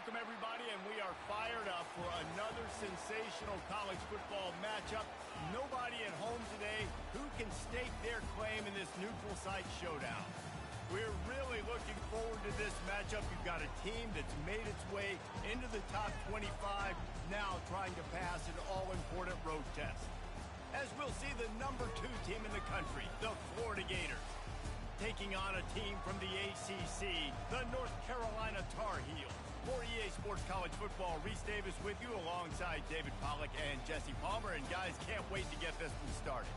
Welcome, everybody, and we are fired up for another sensational college football matchup. Nobody at home today who can stake their claim in this neutral site showdown. We're really looking forward to this matchup. You've got a team that's made its way into the top 25, now trying to pass an all-important road test. As we'll see the number 2 team in the country, the Florida Gators, taking on a team from the ACC, the North Carolina Tar Heels. For EA Sports College Football, Reese Davis with you alongside David Pollack and Jesse Palmer. And guys, can't wait to get this one started.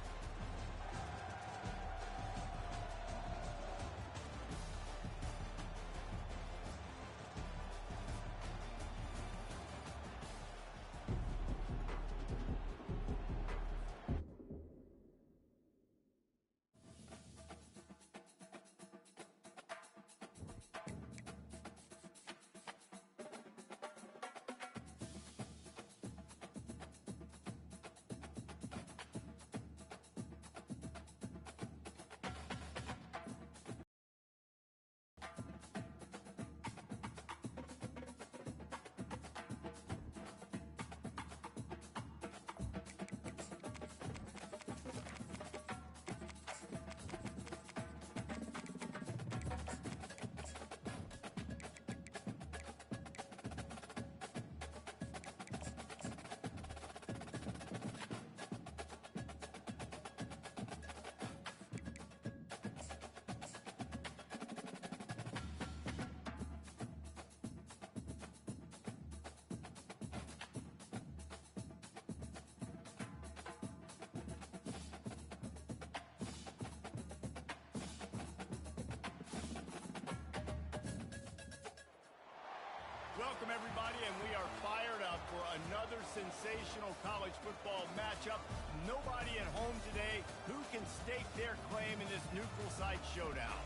Welcome, everybody, and we are fired up for another sensational college football matchup. Nobody at home today who can stake their claim in this neutral site showdown.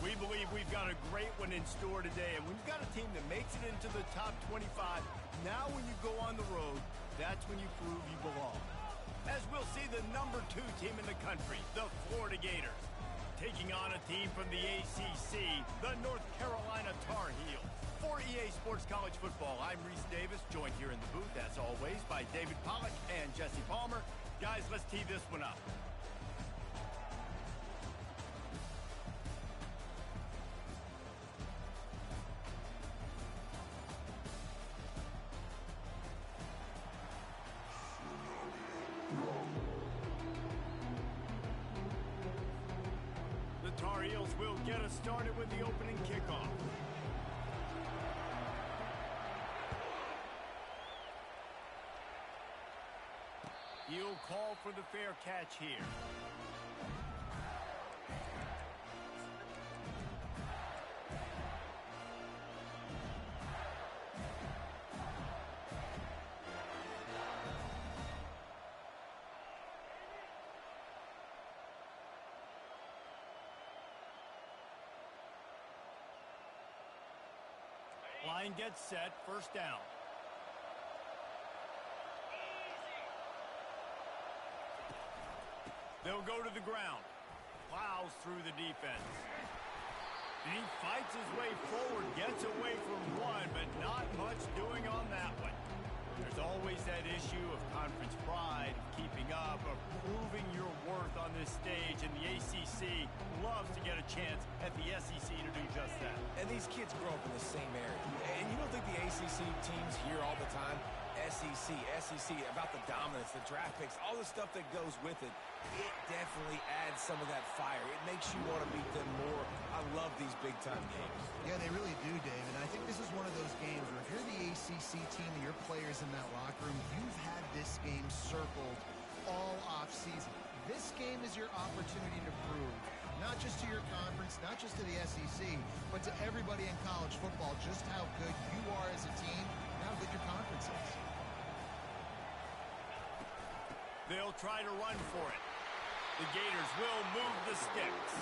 We believe we've got a great one in store today, and we've got a team that makes it into the top 25. Now when you go on the road, that's when you prove you belong. As we'll see the number 2 team in the country, the Florida Gators, taking on a team from the ACC, the North Carolina Tar Heels. For EA Sports College Football, I'm Reese Davis, joined here in the booth, as always, by David Pollack and Jesse Palmer. Guys, let's tee this one up. The Tar Heels will get us started with the opening kickoff. He'll call for the fair catch here. Line gets set, first down. They'll go to the ground. Plows through the defense. And he fights his way forward, gets away from one, but not much doing on that one. There's always that issue of conference pride, of keeping up, of proving your worth on this stage, and the ACC loves to get a chance at the SEC to do just that. And these kids grow up in the same area. And you don't think the ACC teams hear all the time? SEC, about the dominance, the draft picks, all the stuff that goes with it. It definitely adds some of that fire. It makes you want to beat them more. I love these big-time games. Yeah, they really do, Dave. And I think this is one of those games where if you're the ACC team and your players in that locker room, you've had this game circled all off-season. This game is your opportunity to prove, not just to your conference, not just to the SEC, but to everybody in college football, just how good you are as a team and how good your conference is. They'll try to run for it. The Gators will move the sticks.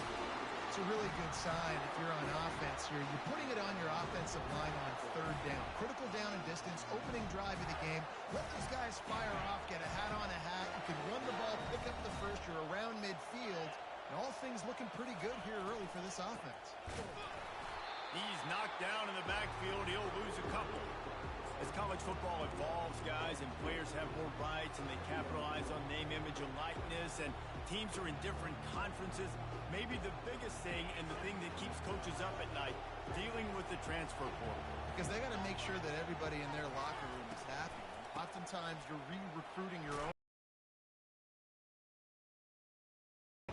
It's a really good sign if you're on offense here. You're putting it on your offensive line on third down. Critical down and distance, opening drive of the game. Let those guys fire off, get a hat on a hat. You can run the ball, pick up the first. You're around midfield. And all things looking pretty good here early for this offense. He's knocked down in the backfield. He'll lose a couple. As college football evolves, guys, and players have more rights and they capitalize on name, image, and likeness, and teams are in different conferences, maybe the biggest thing and the thing that keeps coaches up at night, dealing with the transfer portal. Because they got to make sure that everybody in their locker room is happy. Oftentimes, you're re-recruiting your own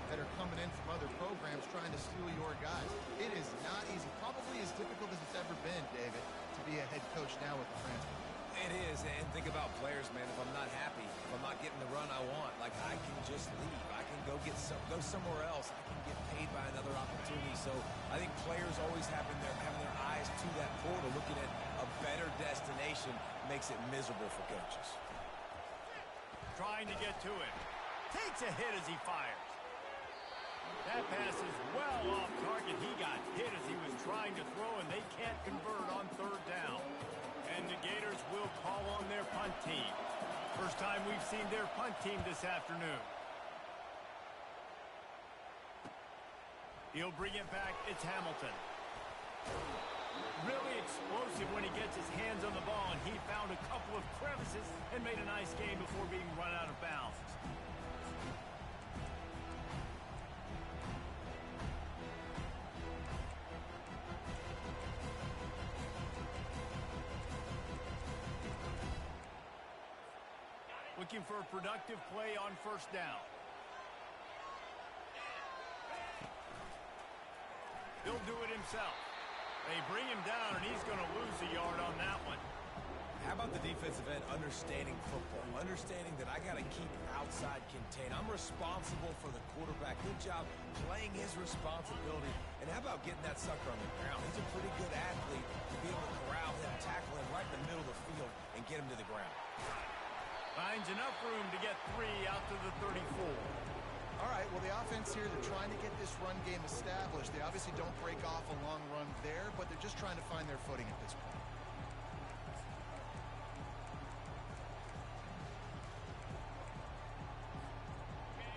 that are coming in from other programs trying to steal your guys. It is not easy. Probably as difficult as it's ever been, David, to be a head coach now with the transfer. It is, and think about players, man. If I'm not happy, if I'm not getting the run I want, like, I can just leave. I can go somewhere else. I can get paid by another opportunity. So I think players always having their eyes to that portal, looking at a better destination, makes it miserable for coaches. Trying to get to it. Takes a hit as he fires. That pass is well off target. He got hit as he was trying to throw, and they can't convert on third down. And the Gators will call on their punt team. First time we've seen their punt team this afternoon. He'll bring it back. It's Hamilton. Really explosive when he gets his hands on the ball, and he found a couple of crevices and made a nice game before being run out of bounds. Looking for a productive play on first down. He'll do it himself. They bring him down, and he's going to lose a yard on that one. How about the defensive end understanding football, understanding that I got to keep outside contained. I'm responsible for the quarterback. Good job playing his responsibility. And how about getting that sucker on the ground? He's a pretty good athlete to be able to corral him, tackle him right in the middle of the field, and get him to the ground. Finds enough room to get 3 out to the 34. All right, well, the offense here, they're trying to get this run game established. They obviously don't break off a long run there, but they're just trying to find their footing at this point.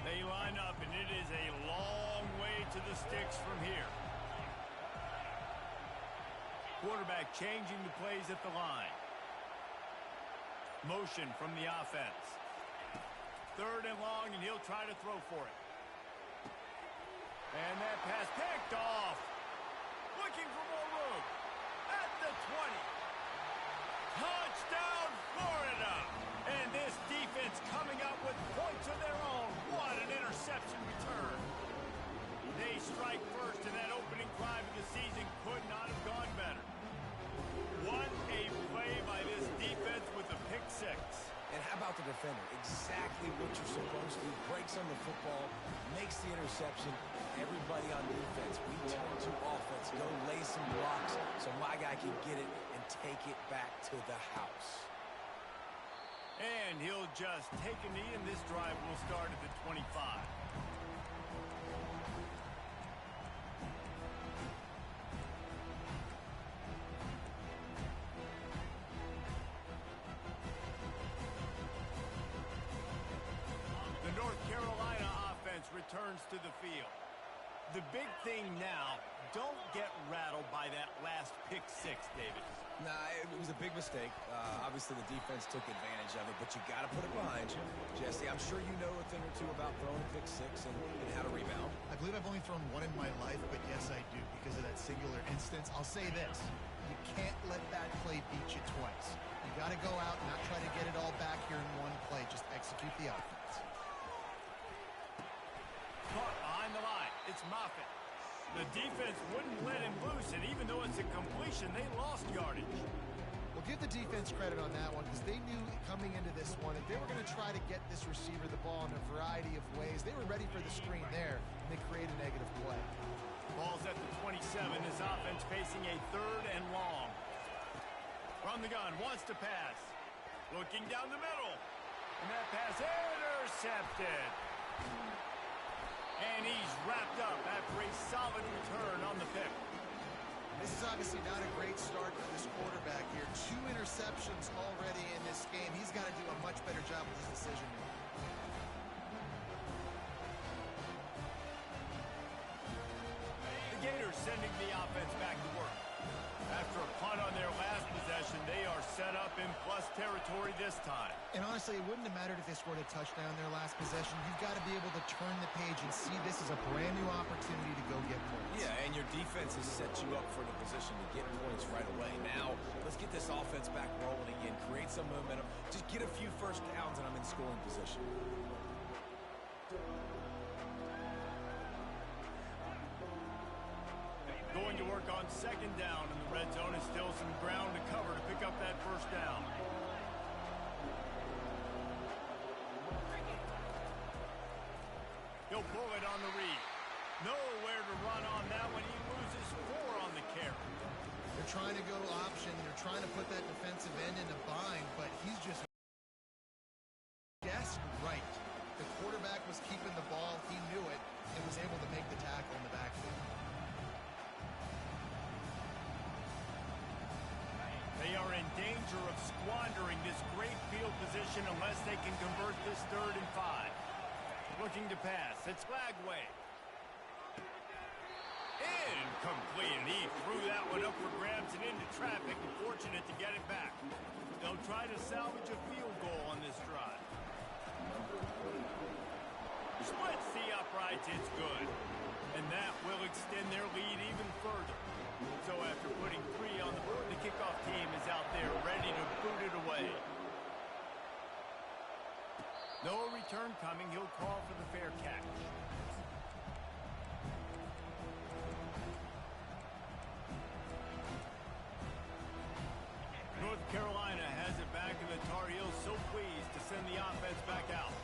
They line up, and it is a long way to the sticks from here. Quarterback changing the plays at the line. Motion from the offense. Third and long, and he'll try to throw for it. And that pass picked off. Looking for more room. At the 20. Touchdown, Florida. And this defense coming up with points of their own. What an interception return. They strike first, and that opening drive of the season could not have gone better. What a play by this defense with the pick six. And how about the defender? Exactly what you're supposed to do. Breaks on the football, makes the interception. Everybody on defense, we turn to offense. Go lay some blocks so my guy can get it and take it back to the house. And he'll just take a knee, and this drive will start at the 25. The North Carolina offense returns to the field. The big thing now, don't get rattled by that last pick six, David. Nah, it was a big mistake. Obviously, the defense took advantage of it, but you got to put it behind you. Jesse, I'm sure you know a thing or two about throwing pick six and how to rebound. I believe I've only thrown one in my life, but yes, I do because of that singular instance. I'll say this. You can't let that play beat you twice. You got to go out and not try to get it all back here in one play. Just execute the offense. Caught behind the line. It's Moffitt. The defense wouldn't let him loose, and even though it's a completion, they lost yardage. Well, give the defense credit on that one because they knew coming into this one that they were going to try to get this receiver the ball in a variety of ways. They were ready for the screen there, and they created a negative play. Ball's at the 27. This offense facing a third and long. From the gun, wants to pass. Looking down the middle. And that pass intercepted. And he's wrapped up after a solid return on the pick. This is obviously not a great start for this quarterback here. 2 interceptions already in this game. He's got to do a much better job with his decision making. The Gators sending the offense back to work. After a punt on their last possession, they are set up in plus territory this time. And honestly, it wouldn't have mattered if they scored a touchdown their last possession. You've got to be able to turn the page and see this as a brand new opportunity to go get points. Yeah, and your defense has set you up for the position to get points right away. Now, let's get this offense back rolling again, create some momentum, just get a few first downs, and I'm in scoring position. Going to work on second down in the red zone, and still some ground to cover to pick up that first down. He'll pull it on the read. Nowhere to run on that one. He loses 4 on the carry. They're trying to go to option. They're trying to put that defensive end in a bind, but he's just guessed right. The quarterback was keeping the ball. He knew it and was able to make the tackle in the backfield. They are in danger of squandering this great field position unless they can convert this 3rd and 5. Looking to pass. It's Lagway. Incomplete. He threw that one up for grabs and into traffic. Fortunate to get it back. They'll try to salvage a field goal on this drive. Splits the uprights. It's good. And that will extend their lead even further. So after putting 3 on the board, the kickoff team is out there ready to boot it away. No return coming. He'll call for the fair catch. North Carolina has it back, and the Tar Heels so pleased to send the offense back out.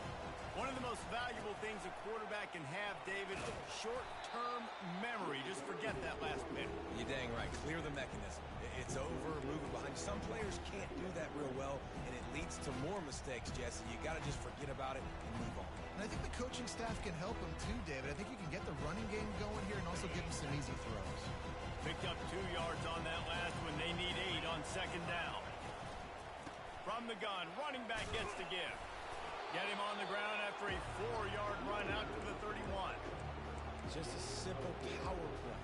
One of the most valuable things a quarterback can have, David, short-term memory. Just forget that last minute. You're dang right. Clear the mechanism. It's over, moving behind. Some players can't do that real well, and it leads to more mistakes, Jesse. You got to just forget about it and move on. And I think the coaching staff can help him too, David. I think you can get the running game going here and also give him some easy throws. Picked up 2 yards on that last one. They need 8 on second down. From the gun, running back gets the give. Get him on the ground after a 4-yard run out to the 31. Just a simple power play.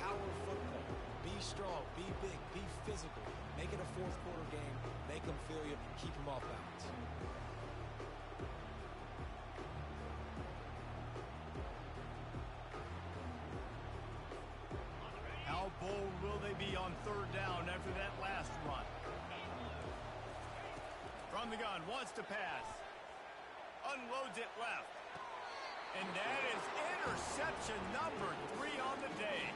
Power football. Be strong, be big, be physical. Make it a 4th quarter game. Make them feel you. Keep them off balance. How bold will they be on 3rd down after that last run? From the gun, wants to pass. Unloads it left. And that is interception number 3 on the day.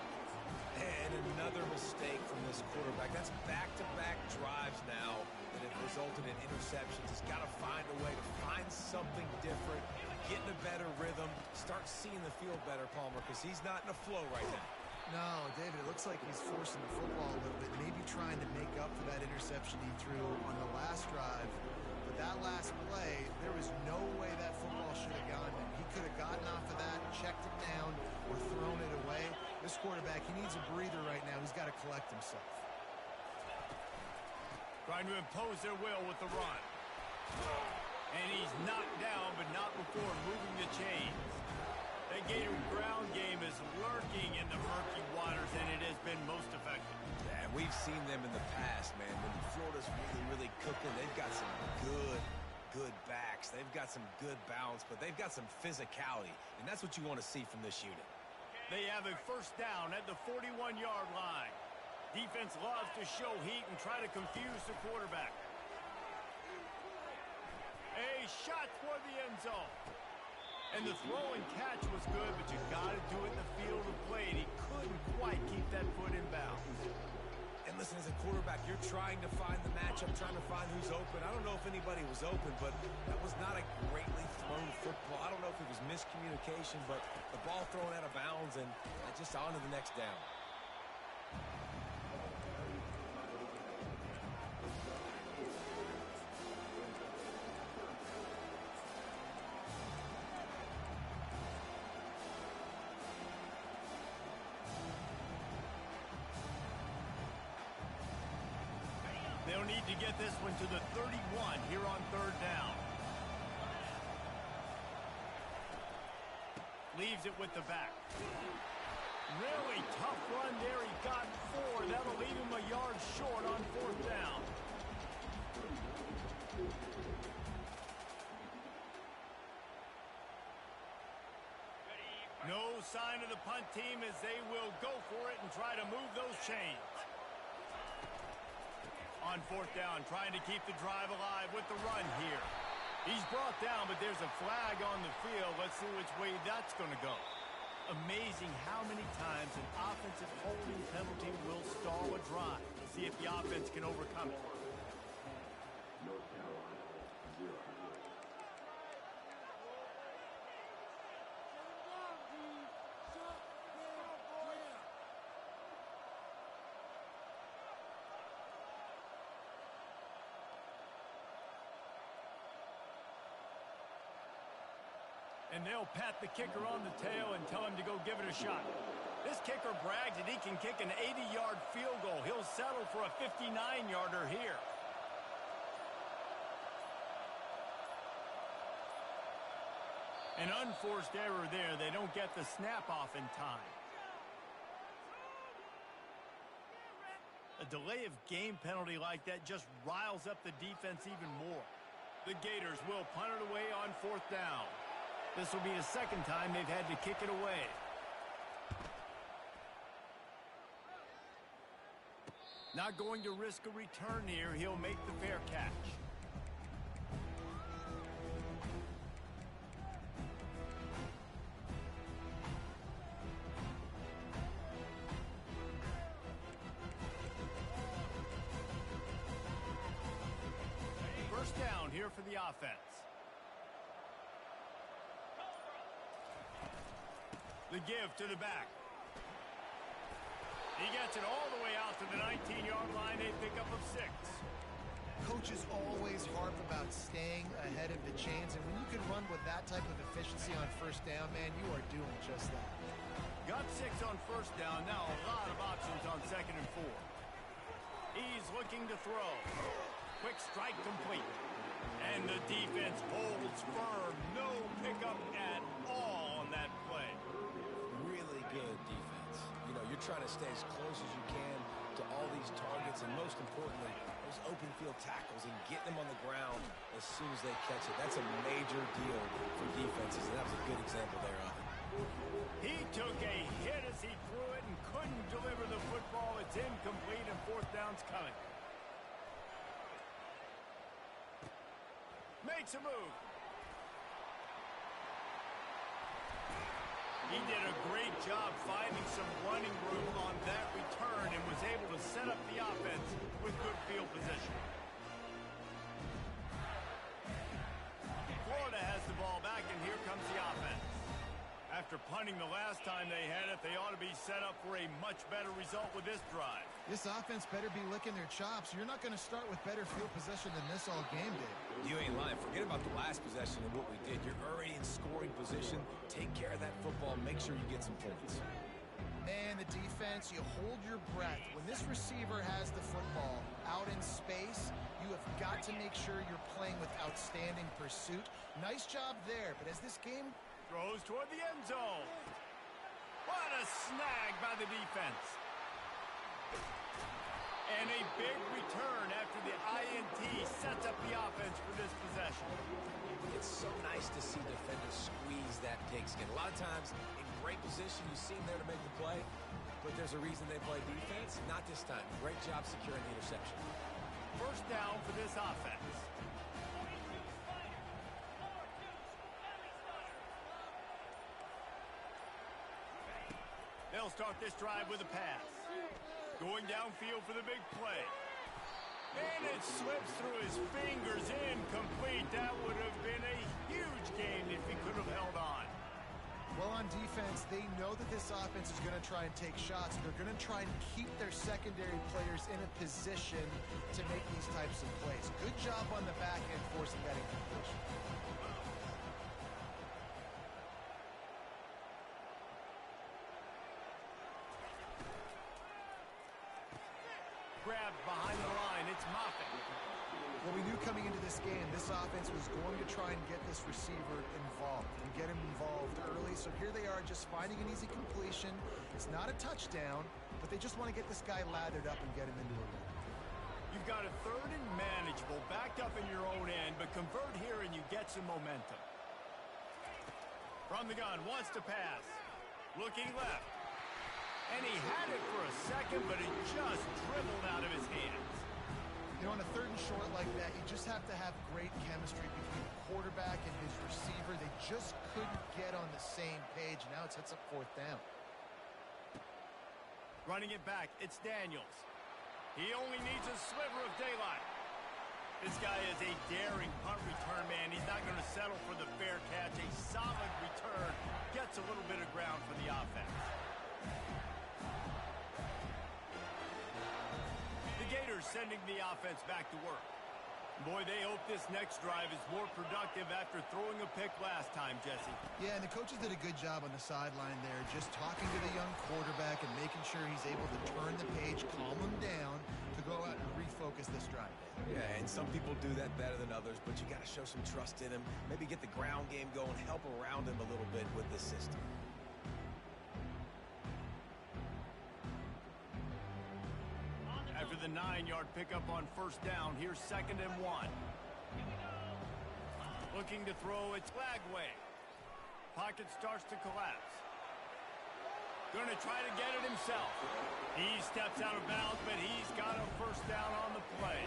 And another mistake from this quarterback. That's back-to-back drives now that have resulted in interceptions. He's got to find a way to find something different, get in a better rhythm, start seeing the field better, Palmer, because he's not in a flow right now. No, David, it looks like he's forcing the football a little bit, maybe trying to make up for that interception he threw on the last drive. But that last play, there was no way that football should have gone in. He could have gotten off of that, checked it down, or thrown it away. This quarterback, he needs a breather right now. He's got to collect himself. Trying to impose their will with the run. And he's knocked down, but not before moving the chains. The Gator ground game is lurking in the murky waters, and it has been most effective. Yeah, we've seen them in the past, man. When Florida's really cooking, they've got some good backs. They've got some good balance, but they've got some physicality, and that's what you want to see from this unit. They have a first down at the 41-yard line. Defense loves to show heat and try to confuse the quarterback. A shot toward the end zone. And the throw and catch was good, but you got to do it in the field of play, and he couldn't quite keep that foot in bounds. And listen, as a quarterback, you're trying to find the matchup, trying to find who's open. I don't know if anybody was open, but that was not a greatly thrown football. I don't know if it was miscommunication, but the ball thrown out of bounds and just on to the next down. They'll need to get this one to the 31 here on 3rd down. Leaves it with the back. Really tough run there. He got 4. That'll leave short on 4th down. No sign of the punt team as they will go for it and try to move those chains. On 4th down, trying to keep the drive alive with the run here. He's brought down, but there's a flag on the field. Let's see which way that's going to go. Amazing how many times an offensive holding penalty will stall a drive. We'll see if the offense can overcome it. And they'll pat the kicker on the tail and tell him to go give it a shot. This kicker brags that he can kick an 80-yard field goal. He'll settle for a 59-yarder here. An unforced error there. They don't get the snap off in time. A delay of game penalty like that just riles up the defense even more. The Gators will punt it away on 4th down. This will be the second time they've had to kick it away. Not going to risk a return here. He'll make the fair catch. First down here for the offense. The give to the back. He gets it all the way out to the 19-yard line. A pickup of 6. Coaches always harp about staying ahead of the chains, and when you can run with that type of efficiency on 1st down, man, you are doing just that. Got 6 on 1st down. Now a lot of options on 2nd and 4. He's looking to throw. Quick strike complete. And the defense holds firm. No pickup at all on that play. Really good defense. You know, you're trying to stay as close as you can to all these targets, and most importantly, those open field tackles and getting them on the ground as soon as they catch it. That's a major deal for defenses, and that was a good example there of it. He took a hit as he threw it and couldn't deliver the football. It's incomplete, and 4th down's coming. Makes a move. He did a great job finding some running room on that return and was able to set up the offense with good field position. Florida has the ball back, and here comes the offense. After punting the last time they had it, they ought to be set up for a much better result with this drive. This offense better be licking their chops. You're not going to start with better field possession than this all game did. You ain't lying. Forget about the last possession and what we did. You're already in scoring position. Take care of that football. Make sure you get some points. Man, the defense, you hold your breath. When this receiver has the football out in space, you have got to make sure you're playing with outstanding pursuit. Nice job there, but as this game throws toward the end zone. What a snag by the defense. And a big return after the INT sets up the offense for this possession. It's so nice to see defenders squeeze that pigskin. A lot of times, in great position, you see them there to make the play, but there's a reason they play defense. Not this time. Great job securing the interception. First down for this offense. They'll start this drive with a pass. Going downfield for the big play. And it slips through his fingers, incomplete. That would have been a huge gain if he could have held on. Well, on defense, they know that this offense is going to try and take shots. They're going to try and keep their secondary players in a position to make these types of plays. Good job on the back end forcing that incompletion. Grabbed behind the line. It's Moffitt. Well, we knew coming into this game, this offense was going to try and get this receiver involved and get him involved early. So here they are just finding an easy completion. It's not a touchdown, but they just want to get this guy lathered up and get him into a rhythm. You've got a third and manageable, backed up in your own end, but convert here and you get some momentum. From the gun, wants to pass. Looking left. And he had it for a second, but it just dribbled out of his hands. You know, on a third and short like that, you just have to have great chemistry between the quarterback and his receiver. They just couldn't get on the same page. Now it sets up fourth down. Running it back, it's Daniels. He only needs a sliver of daylight. This guy is a daring punt return man. He's not going to settle for the fair catch. A solid return gets a little bit of ground for the offense. The Gators sending the offense back to work. Boy, they hope this next drive is more productive after throwing a pick last time, Jesse. Yeah, and the coaches did a good job on the sideline there, just talking to the young quarterback and making sure he's able to turn the page, calm him down to go out and refocus this drive. Yeah, and some people do that better than others, but you got to show some trust in him. Maybe get the ground game going, help around him a little bit with this system. After the 9-yard pickup on first down, here's 2nd and 1. Looking to throw, it's Lagway. Pocket starts to collapse. Going to try to get it himself. He steps out of bounds, but he's got a first down on the play.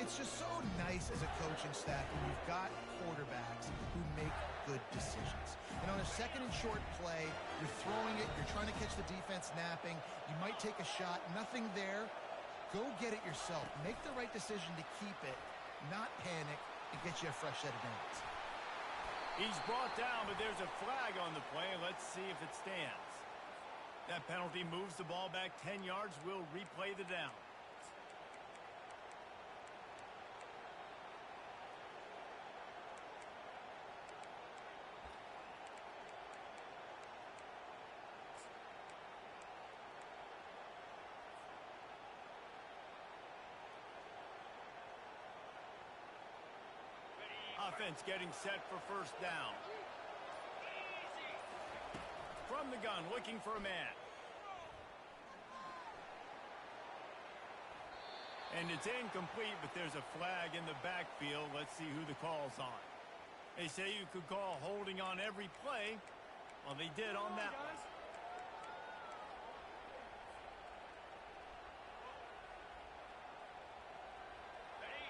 It's just so nice as a coaching staff when you've got quarterbacks who make good decisions. And on a 2nd and short play, you're throwing it, you're trying to catch the defense napping, you might take a shot, nothing there. Go get it yourself. Make the right decision to keep it, not panic, and get you a fresh set of downs. He's brought down, but there's a flag on the play. Let's see if it stands. That penalty moves the ball back 10 yards. We'll replay the down. Offense getting set for first down. From the gun, looking for a man. And it's incomplete, but there's a flag in the backfield. Let's see who the call's on. They say you could call holding on every play. Well, they did on that one.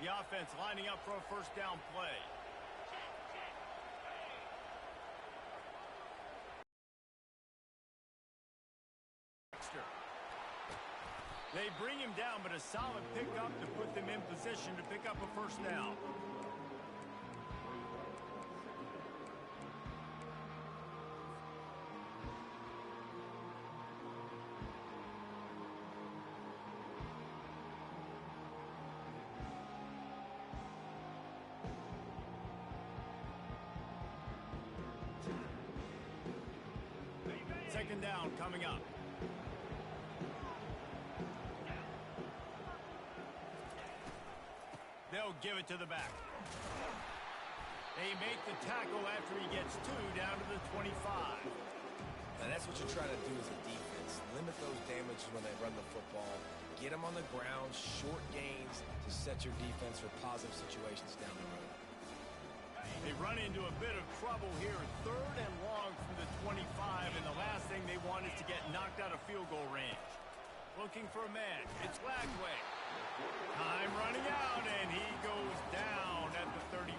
The offense lining up for a first down play. They bring him down, but a solid pickup to put them in position to pick up a first down. Second down coming up. They'll give it to the back. They make the tackle after he gets 2 down to the 25. And that's what you try to do as a defense. Limit those damages when they run the football. Get them on the ground, short gains to set your defense for positive situations down the road. They run into a bit of trouble here. 3rd and long from the 25, and the last thing they want is to get knocked out of field goal range. Looking for a man. It's Lagway. Time running out, and he goes down at the 34.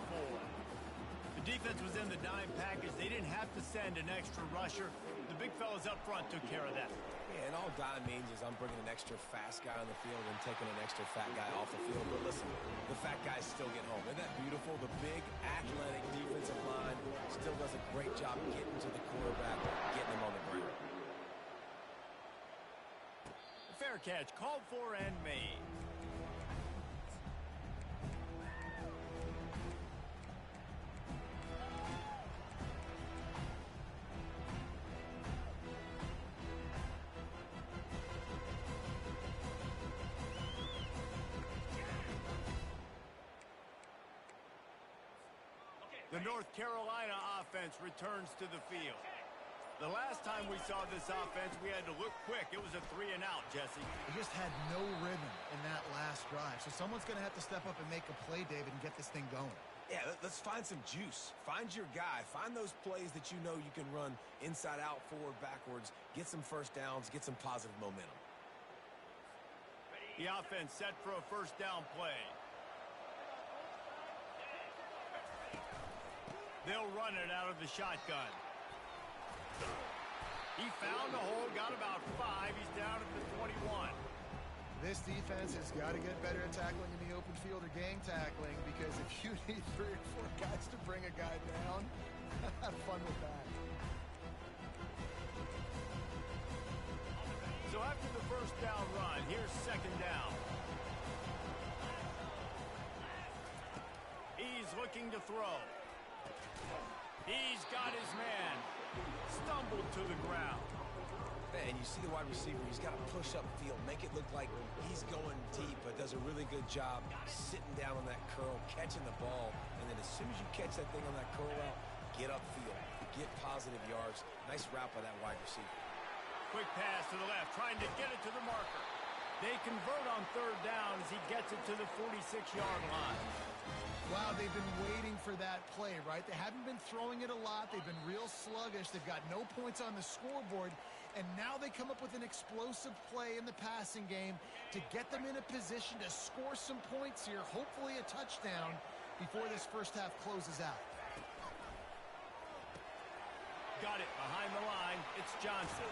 The defense was in the dime package. They didn't have to send an extra rusher. The big fellas up front took care of that. Yeah, and all dime means is I'm bringing an extra fast guy on the field and taking an extra fat guy off the field. But listen, the fat guys still get home. Isn't that beautiful? The big, athletic defensive line still does a great job getting to the quarterback, getting him on the ground. Fair catch, called for and made. The North Carolina offense returns to the field. The last time we saw this offense, we had to look quick. It was a 3-and-out, Jesse. They just had no rhythm in that last drive. So someone's going to have to step up and make a play, David, and get this thing going. Yeah, let's find some juice. Find your guy. Find those plays that you know you can run inside out, forward, backwards. Get some first downs. Get some positive momentum. The offense set for a first down play. They'll run it out of the shotgun. He found a hole, got about 5. He's down at the 21. This defense has got to get better at tackling in the open field or gang tackling, because if you need 3 or 4 guys to bring a guy down, have fun with that. So after the first down run, here's second down. He's looking to throw. He's got his man. Stumbled to the ground. And you see the wide receiver, he's got to push up field, make it look like he's going deep, but does a really good job sitting down on that curl, catching the ball, and then as soon as you catch that thing on that curl route, get upfield, get positive yards. Nice route by that wide receiver. Quick pass to the left, trying to get it to the marker. They convert on third down as he gets it to the 46-yard line. Wow, they've been waiting for that play, right? They haven't been throwing it a lot. They've been real sluggish. They've got no points on the scoreboard. And now they come up with an explosive play in the passing game to get them in a position to score some points here, hopefully a touchdown, before this first half closes out. Got it behind the line. It's Johnson.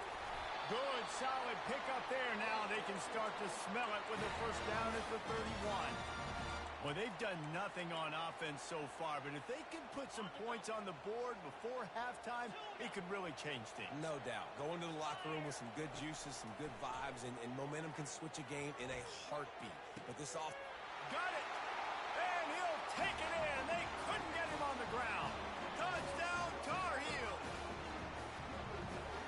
Good, solid pickup there. Now they can start to smell it with a first down at the 31. Well, they've done nothing on offense so far, but if they can put some points on the board before halftime, it could really change things. No doubt. Go into the locker room with some good juices, some good vibes, and momentum can switch a game in a heartbeat. But this off... Got it! And he'll take it in. They couldn't get him on the ground. Touchdown, Tar Heels!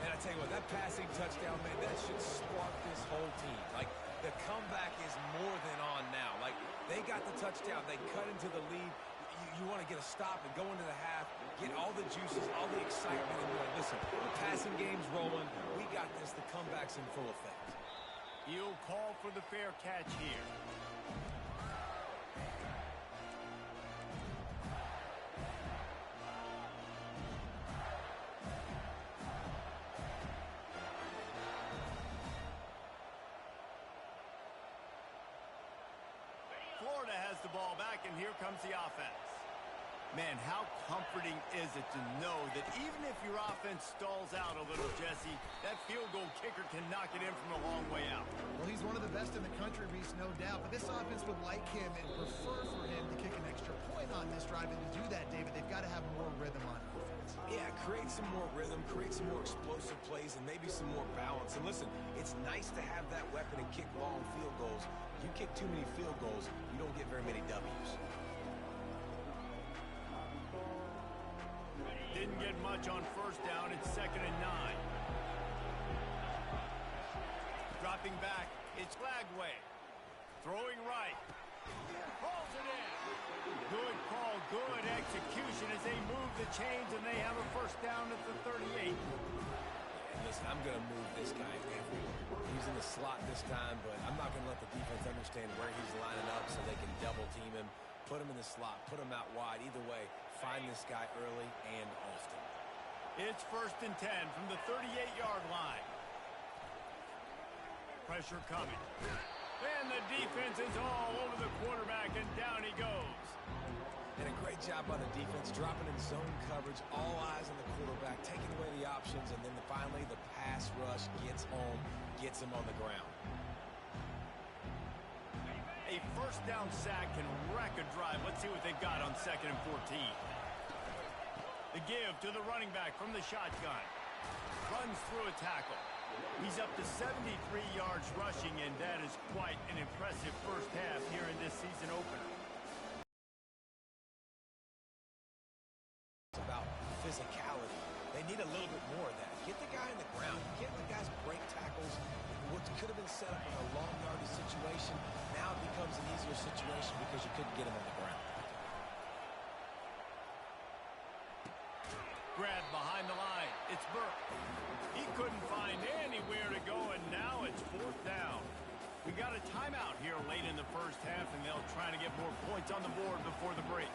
And I tell you what, that passing touchdown, man, that should spark this whole team. Like, the comeback is more than on now. Like, they got the touchdown. They cut into the lead. You want to get a stop and go into the half, get all the juices, all the excitement, and be like, listen, the passing game's rolling. We got this. The comeback's in full effect. He'll call for the fair catch here. Florida has the ball back, and here comes the offense. Man, how comforting is it to know that even if your offense stalls out a little, Jesse, that field goal kicker can knock it in from a long way out. Well, he's one of the best in the country, Reese, no doubt. But this offense would like him and prefer for him to kick an extra point on this drive. And to do that, David, they've got to have more rhythm on offense. Yeah, create some more rhythm, create some more explosive plays, and maybe some more balance. And listen, it's nice to have that weapon and kick long field goals. You kick too many field goals, you don't get very many W's. Didn't get much on first down. It's 2nd and 9. Dropping back. It's Flagway. Throwing right. Pulls it in. Good call, good execution as they move the chains, and they have a first down at the 38. And listen, I'm going to move this guy everywhere. He's in the slot this time, but I'm not going to let the defense understand where he's lining up so they can double team him. Put him in the slot, put him out wide. Either way, find this guy early and often. It's 1st and 10 from the 38-yard line. Pressure coming. And the defense is all over the quarterback, and down he goes. And a great job by the defense, dropping in zone coverage, all eyes on the quarterback, taking away the options, and then finally the pass rush gets home, gets him on the ground. A first down sack can wreck a drive. Let's see what they've got on 2nd and 14. The give to the running back from the shotgun. Runs through a tackle. He's up to 73 yards rushing, and that is quite an impressive first half here in this season opener. It's about physicality. They need a little bit more of that. Get the guy in the ground. You can't let guys break tackles. What could have been set up in a long yardage situation now becomes an easier situation because you couldn't get him on the ground. Grab behind the line. It's Burke. He couldn't find anywhere to go, and now it's 4th down. We got a timeout here late in the first half, and they'll try to get more points on the board before the break.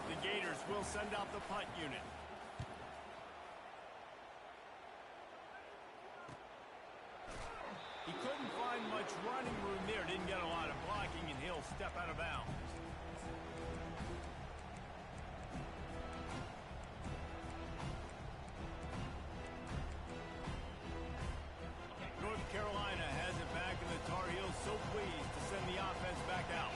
The Gators will send out the punt unit. He couldn't find much running room there. Didn't get a lot of blocking, and he'll step out of bounds. North Carolina has it back, and the Tar Heels so pleased to send the offense back out.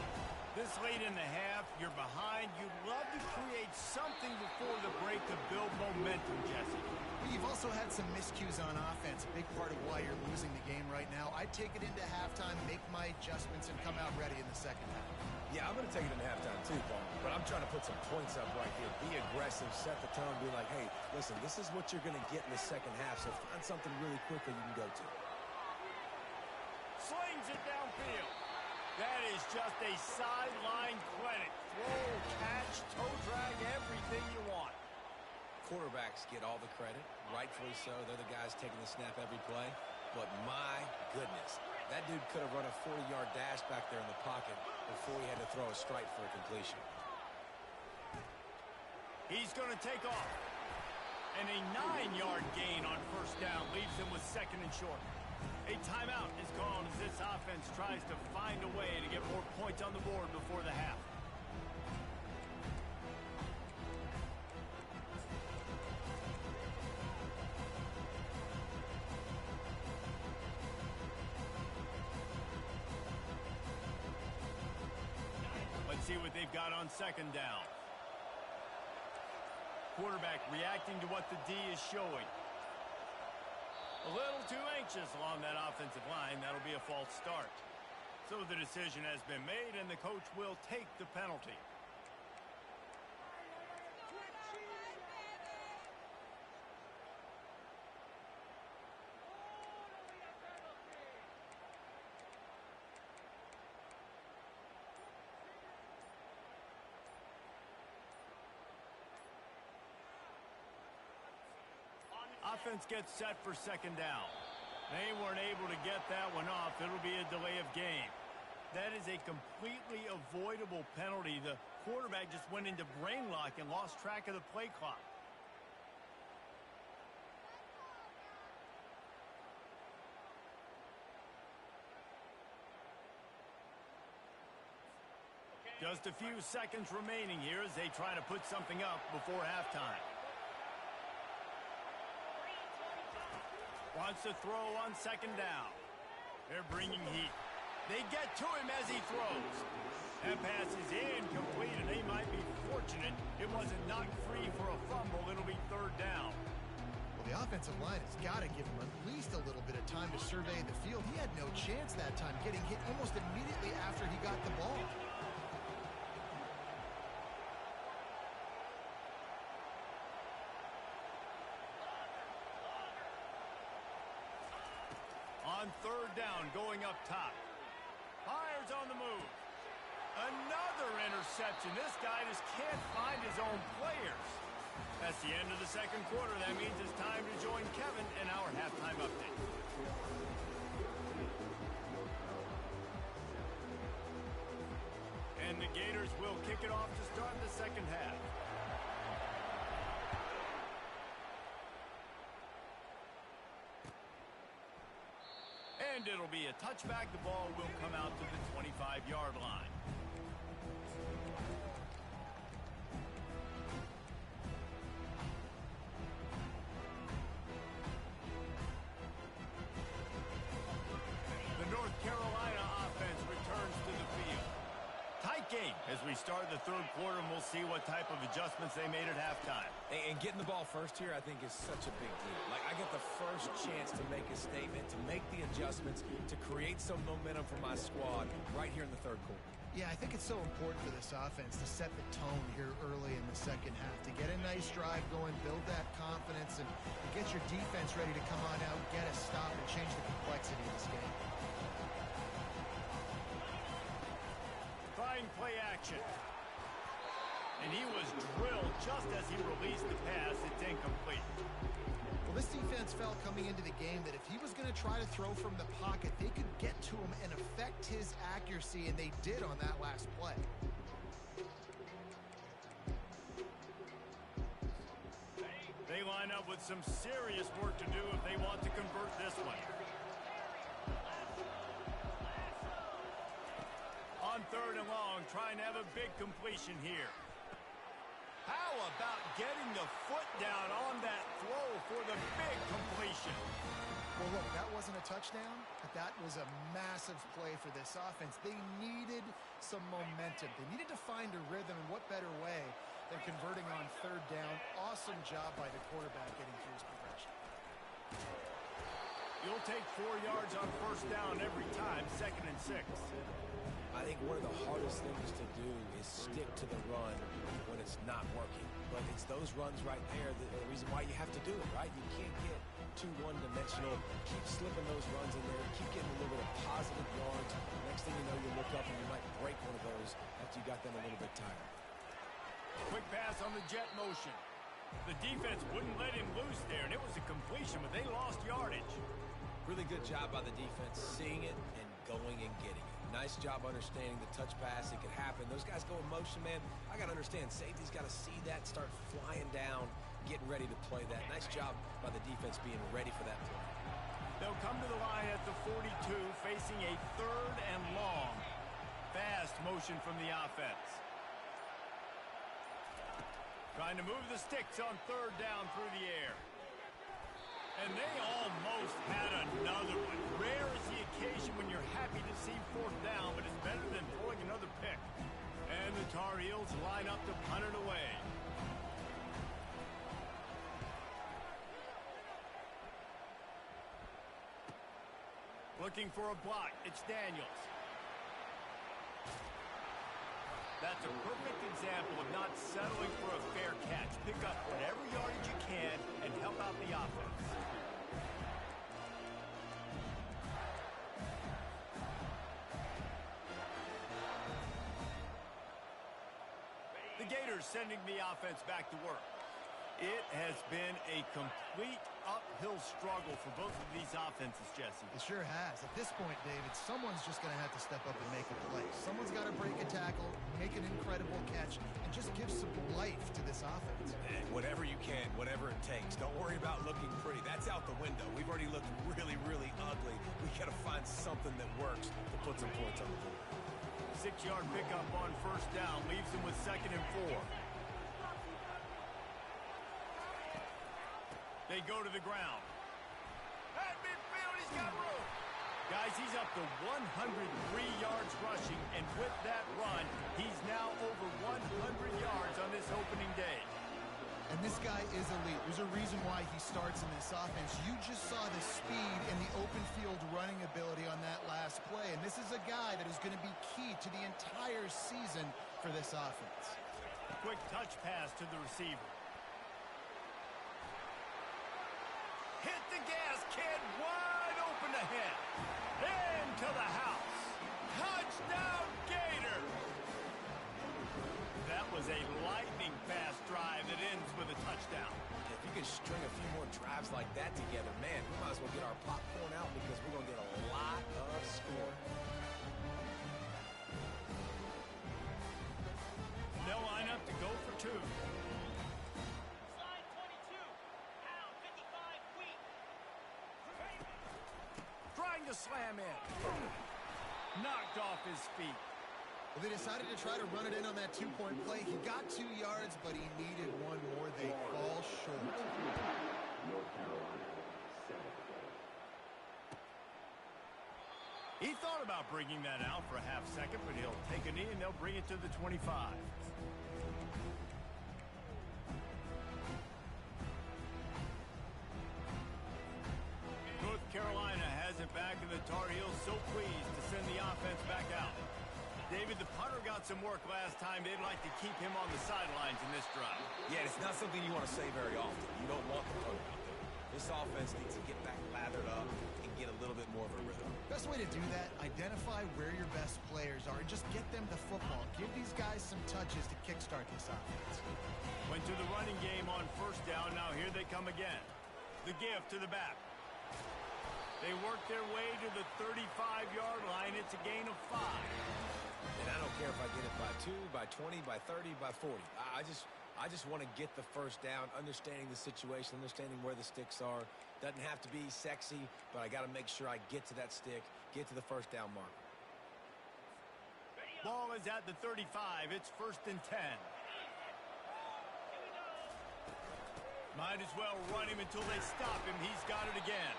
This late in the half, you're behind. You'd love to create something before the break to build momentum, Jesse. You've also had some miscues on offense, a big part of why you're losing the game right now. I'd take it into halftime, make my adjustments, and come out ready in the second half. Yeah, I'm going to take it into halftime too, Paul. But I'm trying to put some points up right here. Be aggressive, set the tone, be like, hey, listen, this is what you're going to get in the second half, so find something really quickly you can go to. Slings it downfield. That is just a sideline clinic. Throw, catch, toe drag, everything you want. Quarterbacks get all the credit, rightfully so. They're the guys taking the snap every play. But my goodness, that dude could have run a 40-yard dash back there in the pocket before he had to throw a strike for a completion. He's going to take off. And a 9-yard gain on 1st down leaves him with 2nd and short. A timeout is called as this offense tries to find a way to get more points on the board before the half. Let's see what they've got on 2nd down. Quarterback reacting to what the D is showing. A little too anxious along that offensive line. That'll be a false start. So the decision has been made, and the coach will take the penalty. Offense gets set for 2nd down. They weren't able to get that one off. It'll be a delay of game. That is a completely avoidable penalty. The quarterback just went into brain lock and lost track of the play clock. Just a few seconds remaining here as they try to put something up before halftime. Wants to throw on 2nd down. They're bringing heat. They get to him as he throws. That pass is incomplete, and they might be fortunate it wasn't knocked free for a fumble. It'll be 3rd down. Well, the offensive line has got to give him at least a little bit of time to survey the field. He had no chance that time, getting hit almost immediately after he got the ball. On 3rd down, going up top. Fires on the move. Another interception. This guy just can't find his own players. That's the end of the 2nd quarter. That means it's time to join Kevin in our halftime update. And the Gators will kick it off to start the 2nd half. And it'll be a touchback. The ball will come out to the 25-yard line. The North Carolina offense returns to the field. Tight game as we start the 3rd quarter, and we'll see what type of adjustments they made at halftime. And getting the ball first here, I think, is such a big deal. Like, I get the first chance to make a statement, to make the adjustments, to create some momentum for my squad right here in the 3rd quarter. Yeah, I think it's so important for this offense to set the tone here early in the 2nd half, to get a nice drive going, build that confidence, and get your defense ready to come on out, get a stop, and change the complexity of this game. Trying play action. and he was drilled just as he released the pass. It's incomplete. Well, this defense felt coming into the game that if he was going to try to throw from the pocket, they could get to him and affect his accuracy, and they did on that last play. They line up with some serious work to do if they want to convert this one. On 3rd and long, trying to have a big completion here. How about getting the foot down on that throw for the big completion? Well, look, that wasn't a touchdown, but that was a massive play for this offense. They needed some momentum. They needed to find a rhythm, and what better way than converting on 3rd down. Awesome job by the quarterback getting through his progression. You'll take 4 yards on 1st down every time, 2nd and 6. I think one of the hardest things to do is stick to the run when it's not working. But it's those runs right there that are the reason why you have to do it, right? You can't get too one-dimensional. Keep slipping those runs in there. Keep getting a little bit of positive yards. Next thing you know, you look up and you might break one of those after you got them a little bit tired. Quick pass on the jet motion. The defense wouldn't let him loose there, and it was a completion, but they lost yardage. Really good job by the defense, seeing it and going and getting it. Nice job understanding the touch pass. It could happen. Those guys go in motion, man. I got to understand, safety's got to see that, start flying down, getting ready to play that. Nice job by the defense being ready for that play. They'll come to the line at the 42, facing a 3rd and long. Fast motion from the offense. Trying to move the sticks on 3rd down through the air. And they almost had another one. Rare is the occasion when you're happy to see 4th down, but it's better than throwing another pick. And the Tar Heels line up to punt it away. Looking for a block. It's Daniels. That's a perfect example of not settling for a fair catch. Pick up whatever yardage you can and help out the offense. The Gators sending the offense back to work. It has been a complete uphill struggle for both of these offenses, Jesse. It sure has. At this point, David, someone's just going to have to step up and make a play. Someone's got to break a tackle, make an incredible catch, and just give some life to this offense. And whatever you can, whatever it takes. Don't worry about looking pretty. That's out the window. We've already looked really, really ugly. We got to find something that works to put some points on the board. 6-yard pickup on 1st down leaves them with 2nd and 4. They go to the ground. At midfield, he's got room. Guys, he's up to 103 yards rushing, and with that run, he's now over 100 yards on this opening day. And this guy is elite. There's a reason why he starts in this offense. You just saw the speed and the open field running ability on that last play, and this is a guy that is going to be key to the entire season for this offense. Quick touch pass to the receiver. Hit the gas, kid. Wide open ahead. Into the house. Touchdown, Gator. That was a lightning-fast drive that ends with a touchdown. If you can string a few more drives like that together, man, we might as well get our popcorn out because we're going to get a lot of scoring. They'll line up to go for 2. Trying to slam in. Knocked off his feet. Well, they decided to try to run it in on that 2-point play. He got 2 yards, but he needed 1 more. They fall short. He thought about bringing that out for a half second, but he'll take a knee and they'll bring it to the 25. North Carolina has it back, and the Tar Heels so pleased to send the offense back out. David, the punter got some work last time. They'd like to keep him on the sidelines in this drive. Yeah, it's not something you want to say very often. You don't want the punter out there. This offense needs to get back lathered up and get a little bit more of a rhythm. Best way to do that, identify where your best players are and just get them the football. Give these guys some touches to kickstart this offense. Went to the running game on first down. Now here they come again. The give to the back. They work their way to the 35-yard line. It's a gain of 5. And I don't care if I get it by 2, by 20, by 30, by 40. I just want to get the first down, understanding the situation, understanding where the sticks are. Doesn't have to be sexy, but I got to make sure I get to that stick, get to the first down mark. Ball is at the 35. It's 1st and 10. Might as well run him until they stop him. He's got it again.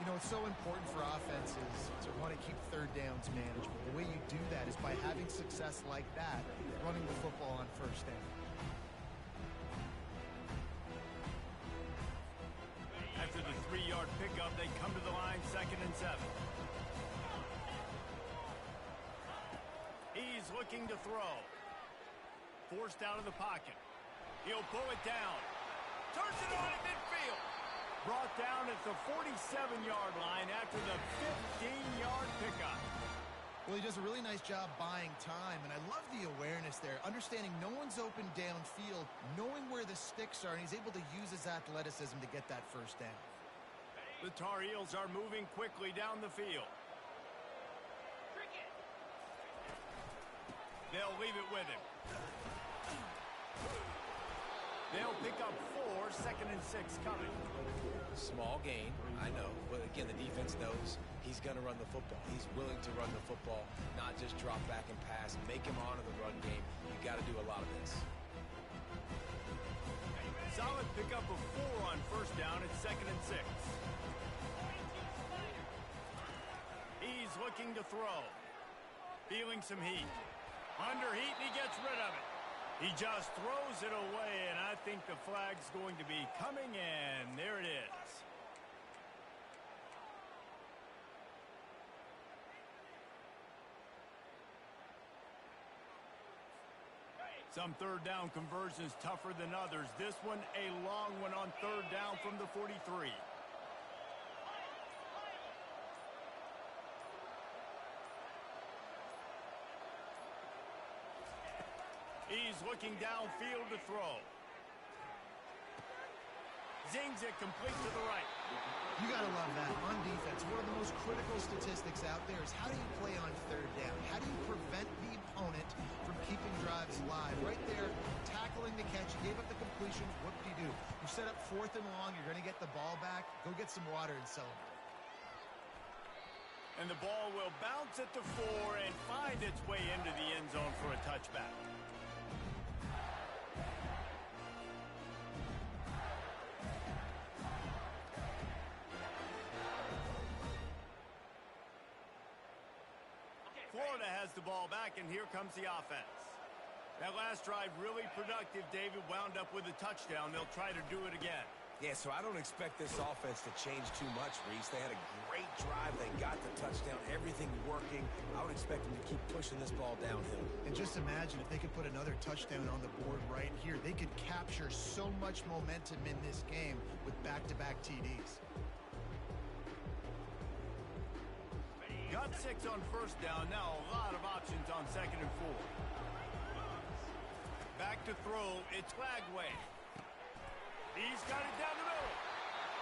You know, it's so important for offenses to want to keep third downs manageable. The way you do that is by having success like that, running the football on first down. After the 3-yard pickup, they come to the line, 2nd and 7. He's looking to throw. Forced out of the pocket. He'll pull it down. Turns it on at midfield. Brought down at the 47-yard line after the 15-yard pickup. Well, he does a really nice job buying time, and I love the awareness there, understanding no one's open downfield, knowing where the sticks are, and he's able to use his athleticism to get that first down. The Tar Heels are moving quickly down the field. They'll leave it with him. They'll pick up 4, 2nd and 6 coming. Small gain, I know, but again, the defense knows he's going to run the football. He's willing to run the football, not just drop back and pass, make him honor the run game. You got to do a lot of this. Solid pickup of 4 on first down at 2nd and 6. He's looking to throw. Feeling some heat. Under heat, and he gets rid of it. He just throws it away, and I think the flag's going to be coming in. There it is. Some third down conversions tougher than others. This one, a long one on third down from the 43. He's looking downfield to throw. Zings it complete to the right. You got to love that. On defense, one of the most critical statistics out there is how do you play on third down? How do you prevent the opponent from keeping drives alive? Right there, tackling the catch. You gave up the completion. What do you do? You set up 4th and long. You're going to get the ball back. Go get some water and celebrate. And the ball will bounce at the 4 and find its way into the end zone for a touchback. Florida has the ball back, and here comes the offense. That last drive really productive, David, wound up with a touchdown. They'll try to do it again. Yeah, so I don't expect this offense to change too much, Reese. They had a great drive. They got the touchdown, everything working. I would expect them to keep pushing this ball downhill. And just imagine if they could put another touchdown on the board right here. They could capture so much momentum in this game with back-to-back TDs. Got 6 on first down. Now a lot of options on 2nd and 4. Back to throw. It's Flagway. He's got it down the middle.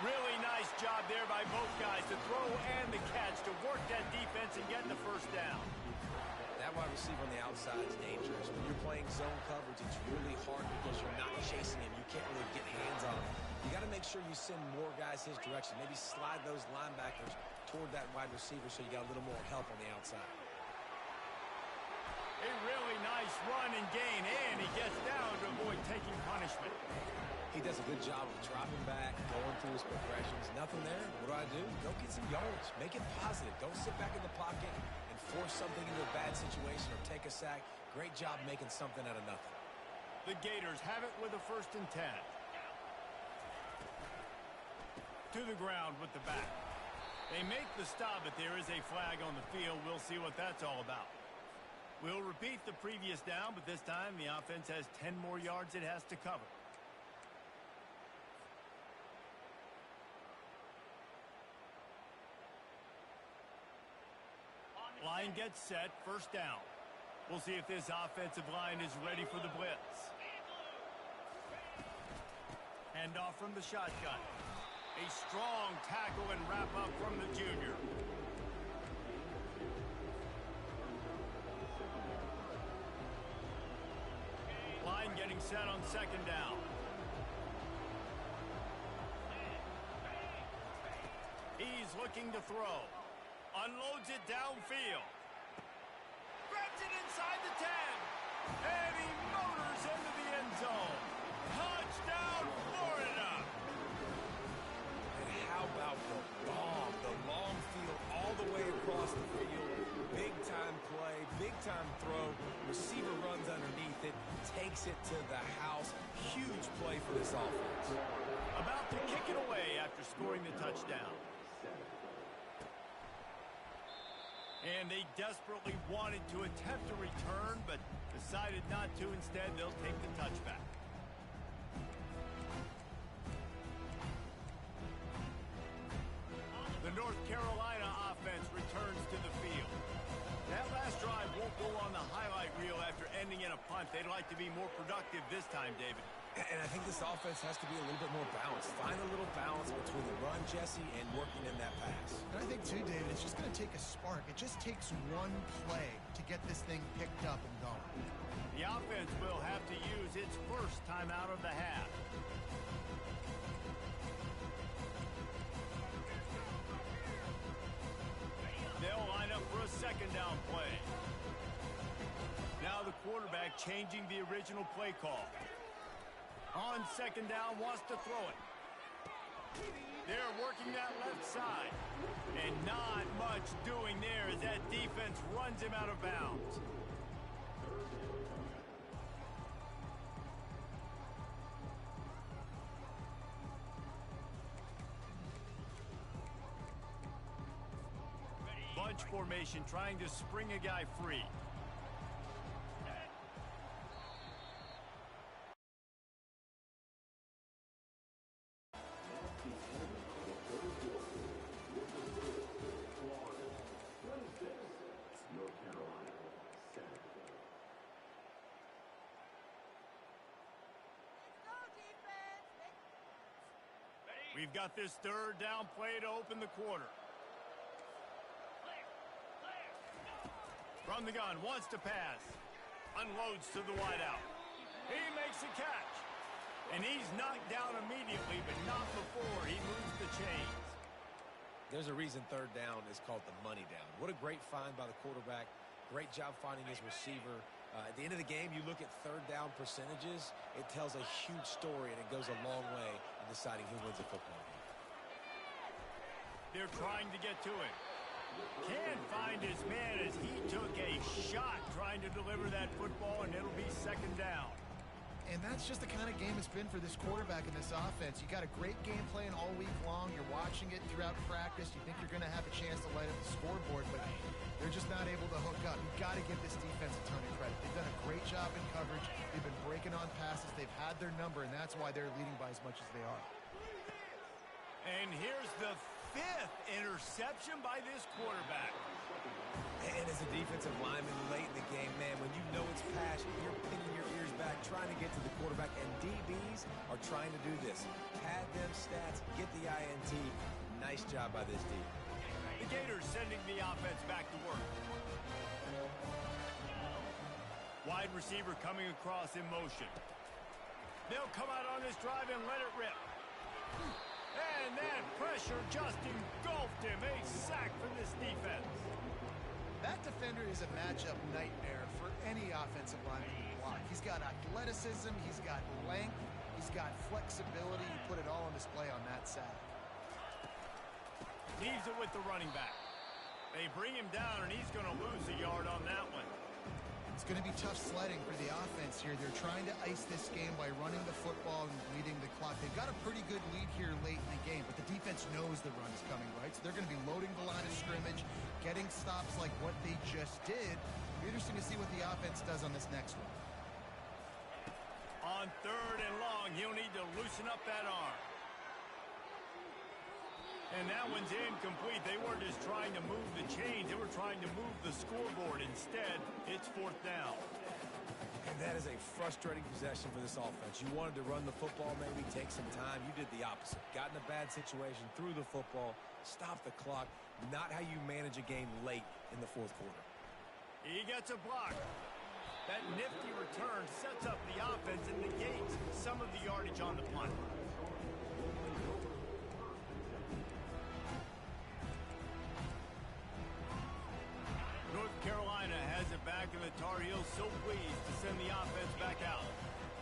Really nice job there by both guys, the throw and the catch, to work that defense and get the first down. That wide receiver on the outside is dangerous. When you're playing zone coverage, it's really hard because you're not chasing him. You can't really get hands on him. You got to make sure you send more guys his direction. Maybe slide those linebackers toward that wide receiver so you got a little more help on the outside. A really nice run and gain, and he gets down to avoid taking punishment. He does a good job of dropping back, going through his progressions. Nothing there. What do? Go get some yardage. Make it positive. Don't sit back in the pocket and force something into a bad situation or take a sack. Great job making something out of nothing. The Gators have it with a 1st and 10. To the ground with the back. They make the stop, but there is a flag on the field. We'll see what that's all about. We'll repeat the previous down, but this time the offense has 10 more yards it has to cover. Line gets set, first down. We'll see if this offensive line is ready for the blitz. Hand off from the shotgun. A strong tackle and wrap up from the junior. Line getting set on second down. He's looking to throw. Unloads it downfield. Grabs it inside the 10. And he motors into the end zone. Touchdown, Florida! And how about the bomb? The long field all the way across the field. Big-time play, big-time throw. Receiver runs underneath it, takes it to the house. Huge play for this offense. About to kick it away after scoring the touchdown. And they desperately wanted to attempt a return, but decided not to. Instead, they'll take the touchback. The North Carolina offense returns to the field. That last drive won't go on the highlight reel after ending in a punt. They'd like to be more productive this time, David. And I think this offense has to be a little bit more balanced. Find a little balance between the run, Jesse, and working in that pass. And I think, too, David, it's just going to take a spark. It just takes one play to get this thing picked up and going. The offense will have to use its first time out of the half. They'll line up for a second down play. Now the quarterback changing the original play call. On second down, wants to throw it. They're working that left side. And not much doing there as that defense runs him out of bounds. Bunch formation, trying to spring a guy free. We've got this third down play to open the quarter. From the gun, wants to pass. Unloads to the wideout. He makes a catch. And he's knocked down immediately, but not before he moves the chains. There's a reason third down is called the money down. What a great find by the quarterback. Great job finding his receiver. At the end of the game, you look at third down percentages. It tells a huge story, and it goes a long way in deciding who wins a football game. They're trying to get to it. Can't find his man as he took a shot trying to deliver that football, and it'll be second down. And that's just the kind of game it's been for this quarterback in this offense. You got a great game plan all week long. You're watching it throughout practice. You think you're going to have a chance to light up the scoreboard, but they're just not able to hook up. You've got to give this defense a ton of credit. They've done a great job in coverage. They've been breaking on passes. They've had their number, and that's why they're leading by as much as they are. And here's the fifth interception by this quarterback. And as a defensive lineman late in the game, man, when you know it's passion, you're pinning your ears back, trying to get to the quarterback, and DBs are trying to do this. Pad them stats, get the INT. Nice job by this D. The Gators sending the offense back to work. Wide receiver coming across in motion. They'll come out on this drive and let it rip. And that pressure just engulfed him. A sack for this defense. That defender is a matchup nightmare for any offensive lineman to block. He's got athleticism, he's got length, he's got flexibility. You put it all on display on that sack. Leaves it with the running back. They bring him down, and he's going to lose a yard on that one. It's going to be tough sledding for the offense here. They're trying to ice this game by running the football and leading the clock. They've got a pretty good lead here late in the game, but the defense knows the run is coming, right? So they're going to be loading the line of scrimmage, getting stops like what they just did. It'll be interesting to see what the offense does on this next one. On third and long, he'll need to loosen up that arm. And that one's incomplete. They weren't just trying to move the chains. They were trying to move the scoreboard. Instead, it's 4th down. And that is a frustrating possession for this offense. You wanted to run the football, maybe take some time. You did the opposite. Got in a bad situation, threw the football, stopped the clock. Not how you manage a game late in the 4th quarter. He gets a block. That nifty return sets up the offense and negates some of the yardage on the punt. North Carolina has it back, and the Tar Heels so pleased to send the offense back out.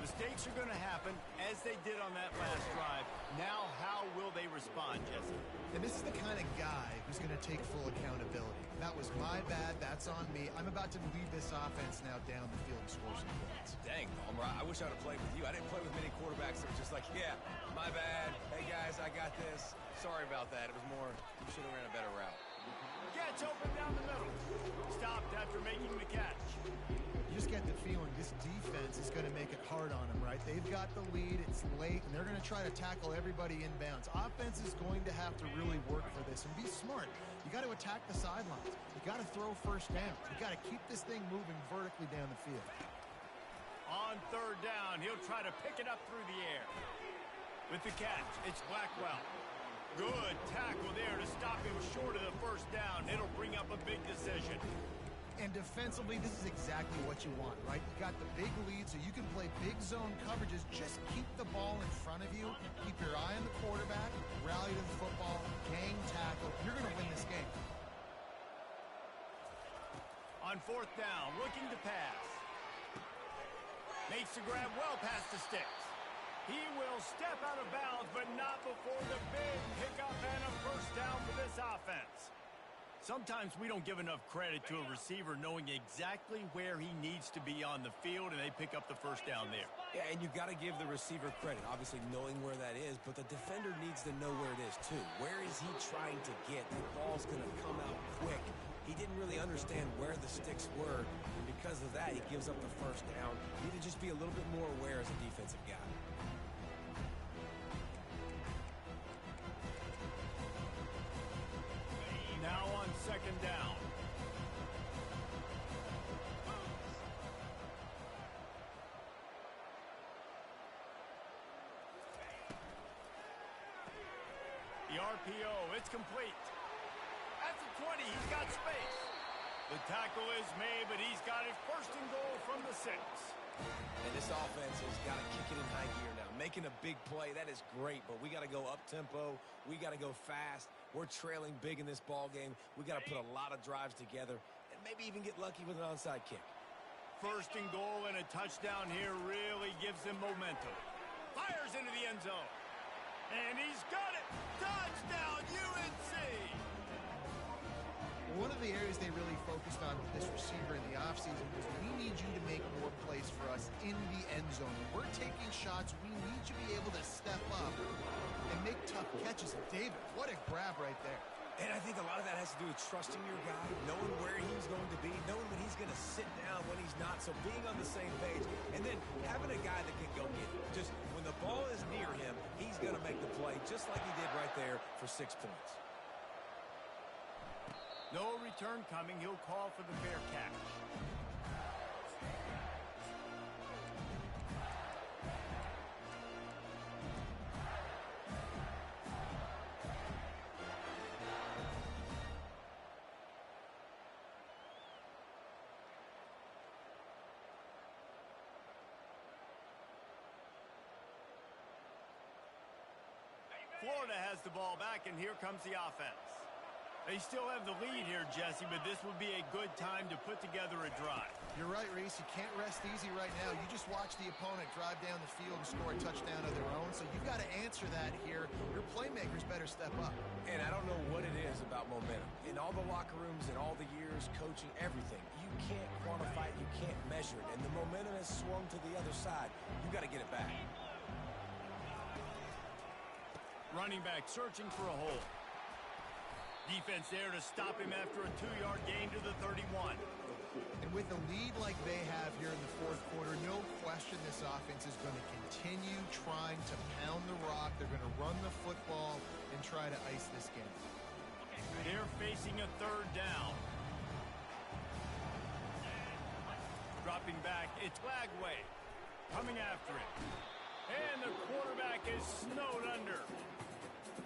Mistakes are going to happen, as they did on that last drive. Now, how will they respond, Jesse? And this is the kind of guy who's going to take full accountability. That was my bad. That's on me. I'm about to lead this offense now down the field and score some points. Dang, Palmer, I wish I would have played with you. I didn't play with many quarterbacks that were just like, yeah, my bad. Hey, guys, I got this. Sorry about that. It was more, you should have ran a better route. Catch open down the middle. Stopped after making the catch. You just get the feeling this defense is going to make it hard on them, right? They've got the lead, it's late, and they're going to try to tackle everybody inbounds. Offense is going to have to really work for this and be smart. You got to attack the sidelines. You got to throw first down. You got to keep this thing moving vertically down the field. On 3rd down, he'll try to pick it up through the air. With the catch, it's Blackwell. Good tackle there to stop him short of the first down. It'll bring up a big decision. And defensively, this is exactly what you want, right? You got the big lead, so you can play big zone coverages. Just keep the ball in front of you. Keep your eye on the quarterback. Rally to the football. Gang tackle. You're going to win this game. On 4th down, looking to pass. Makes the grab well past the sticks. He will step out of bounds, but not before the big pickup and a first down for this offense. Sometimes we don't give enough credit to a receiver knowing exactly where he needs to be on the field, and they pick up the first down there. Yeah, and you've got to give the receiver credit, obviously knowing where that is, but the defender needs to know where it is too. Where is he trying to get? The ball's going to come out quick. He didn't really understand where the sticks were, and because of that, he gives up the first down. You need to just be a little bit more aware as a defensive guy. Now on 2nd down. The RPO, it's complete. At the 20, he's got space. The tackle is made, but he's got it 1st and goal from the 6. And this offense has got to kick it in high gear now. Making a big play, that is great, but we got to go up-tempo. We got to go fast. We're trailing big in this ball game. We got to put a lot of drives together and maybe even get lucky with an onside kick. 1st and goal and a touchdown here really gives them momentum. Fires into the end zone. And he's got it. Touchdown, UNC. One of the areas they really focused on with this receiver in the offseason was we need you to make more plays for us in the end zone. When we're taking shots, we need you to be able to step up and make tough catches. And David, what a grab right there. And I think a lot of that has to do with trusting your guy, knowing where he's going to be, knowing when he's going to sit down, when he's not, so being on the same page, and then having a guy that can go get it. Just when the ball is near him, he's going to make the play, just like he did right there for 6 points. No return coming. He'll call for the fair catch. Florida has the ball back, and here comes the offense. They still have the lead here, Jesse, but this would be a good time to put together a drive. You're right, Reese. You can't rest easy right now. You just watch the opponent drive down the field and score a touchdown of their own, so you've got to answer that here. Your playmakers better step up. And I don't know what it is about momentum. In all the locker rooms, in all the years, coaching, everything, you can't quantify it, you can't measure it, and the momentum has swung to the other side. You've got to get it back. Running back searching for a hole. Defense there to stop him after a 2-yard gain to the 31. And And with a lead like they have here in the fourth quarter, no question this offense is going to continue trying to pound the rock. They're going to run the football and try to ice this game. They're facing a third down. Dropping back, it's Lagway coming after it. And the quarterback is snowed under.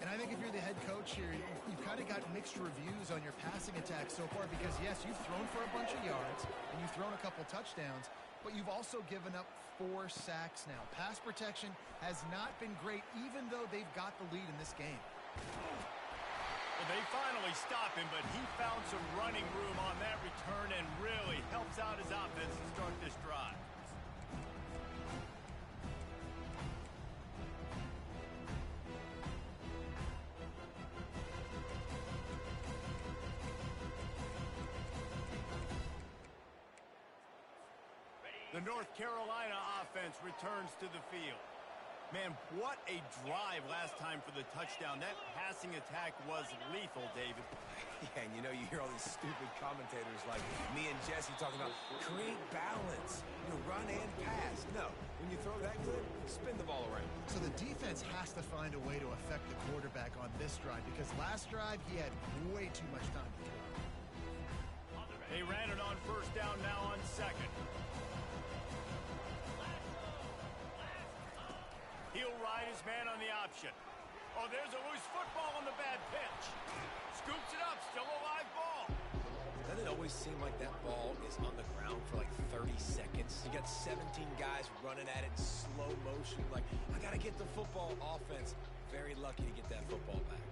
And I think if you're the head coach here, you've kind of got mixed reviews on your passing attack so far because, yes, you've thrown for a bunch of yards and you've thrown a couple touchdowns, but you've also given up 4 sacks now. Pass protection has not been great, even though they've got the lead in this game. Well, they finally stop him, but he found some running room on that return and really helps out his offense to start this drive. The North Carolina offense returns to the field. Man, what a drive last time for the touchdown. That passing attack was lethal, David. Yeah, and you know, you hear all these stupid commentators like me and Jesse talking about create balance, run and pass. No, when you throw that good, spin the ball around. So the defense has to find a way to affect the quarterback on this drive because last drive he had way too much time to throw. They ran it on first down, now on second. He'll ride his man on the option. Oh, there's a loose football on the bad pitch. Scoops it up, still a live ball. Doesn't it always seem like that ball is on the ground for like 30 seconds? You got 17 guys running at it in slow motion. Like, I got to get the football. Offense, very lucky to get that football back.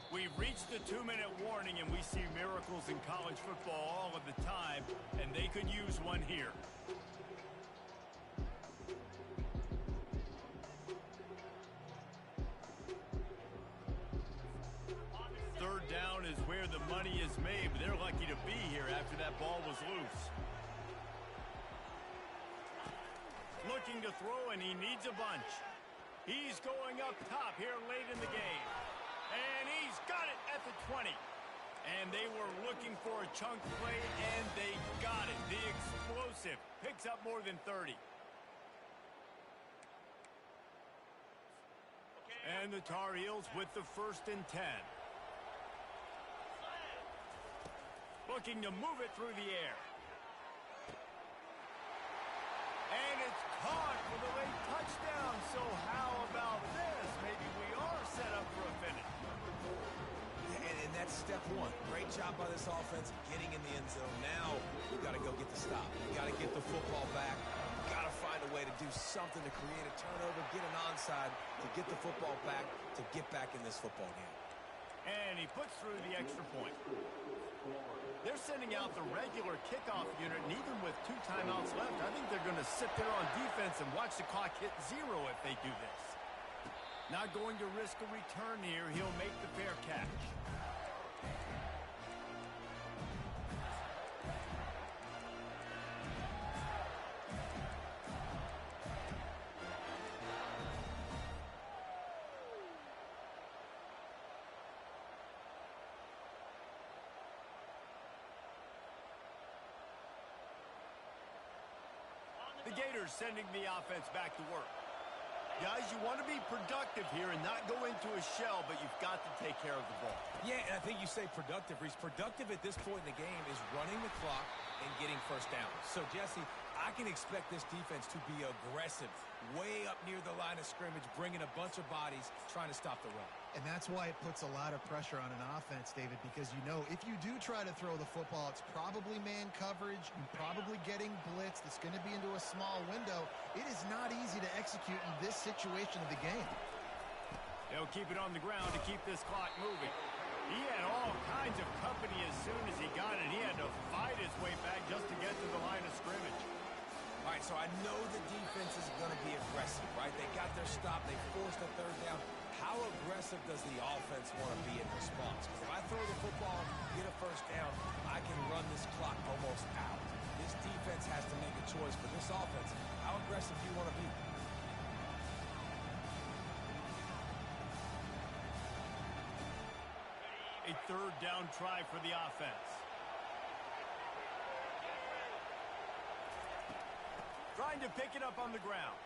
We've reached the 2-minute warning, and we see miracles in college football all of the time, and they could use one here. Third down is where the money is made, but they're lucky to be here after that ball was loose. Looking to throw, and he needs a bunch. He's going up top here late in the game. And he's got it at the 20. And they were looking for a chunk play, and they got it. The explosive picks up more than 30. And the Tar Heels with the 1st and 10. Looking to move it through the air. And it's caught for the late touchdown. So how about this? Maybe we are set up for a finish. And that's step one. Great job by this offense getting in the end zone. Now we've got to go get the stop. We've got to get the football back. We've got to find a way to do something to create a turnover, get an onside, to get the football back, to get back in this football game. And he puts through the extra point. They're sending out the regular kickoff unit, and even with 2 timeouts left, I think they're going to sit there on defense and watch the clock hit 0 if they do this. Not going to risk a return here. He'll make the fair catch. The Gators sending the offense back to work. Guys, you want to be productive here and not go into a shell, but you've got to take care of the ball. Yeah, and I think you say productive, Reese. Productive at this point in the game is running the clock and getting first down. So, Jesse, I can expect this defense to be aggressive, way up near the line of scrimmage, bringing a bunch of bodies, trying to stop the run. And that's why it puts a lot of pressure on an offense, David, because you know if you do try to throw the football, it's probably man coverage, you're probably getting blitz, that's going to be into a small window. It is not easy to execute in this situation of the game. They'll keep it on the ground to keep this clock moving. He had all kinds of company as soon as he got it. He had to fight his way back just to get to the line of scrimmage. All right, so I know the defense is going to be aggressive, right? They got their stop. They forced a third down. How aggressive does the offense want to be in response? Because if I throw the football, get a first down, I can run this clock almost out. This defense has to make a choice for this offense. How aggressive do you want to be? A third down try for the offense. trying to pick it up on the ground.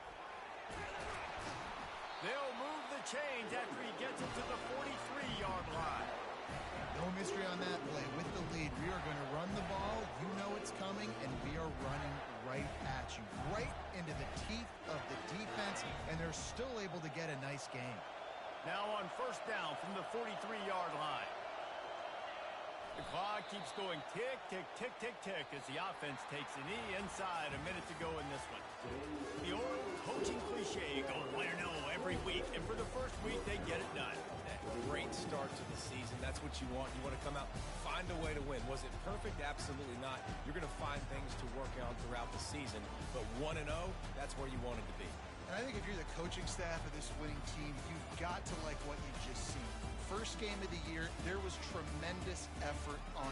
They'll move the chains after he gets it to the 43-yard line. No mystery on that play. With the lead, we are going to run the ball. You know it's coming, and we are running right at you, right into the teeth of the defense, and they're still able to get a nice gain. Now on first down from the 43-yard line. The clock keeps going tick, tick, tick, tick, tick as the offense takes a knee inside. A minute to go in this one. The old coaching cliche, go win or no every week, and for the first week, they get it done. Great start to the season. That's what you want. You want to come out, find a way to win. Was it perfect? Absolutely not. You're going to find things to work on throughout the season, but 1-0, that's where you wanted to be. And I think if you're the coaching staff of this winning team, you've got to like what you've just seen. First game of the year, there was tremendous effort on